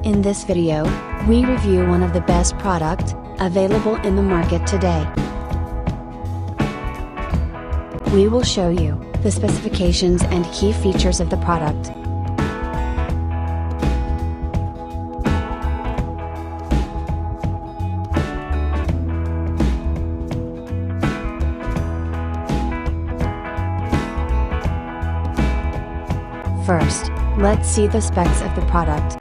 In this video, we review one of the best product available in the market today. We will show you the specifications and key features of the product. First, let's see the specs of the product.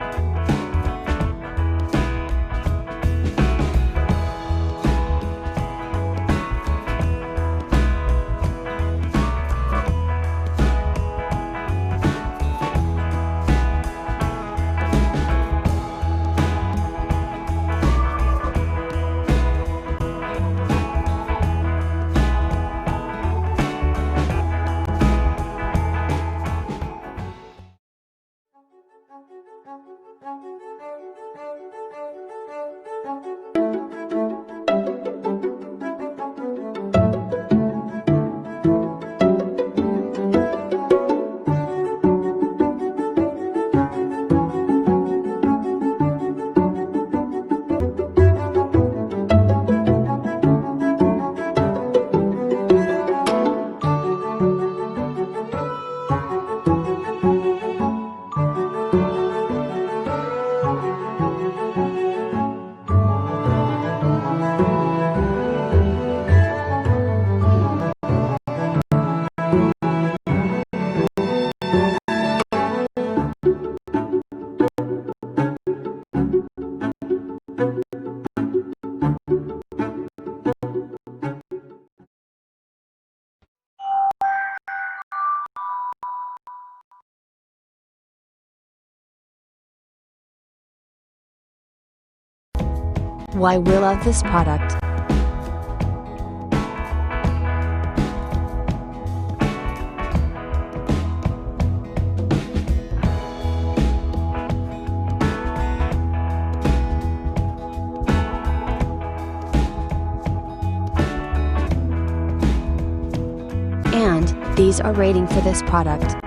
Why we love this product. And these are rating for this product.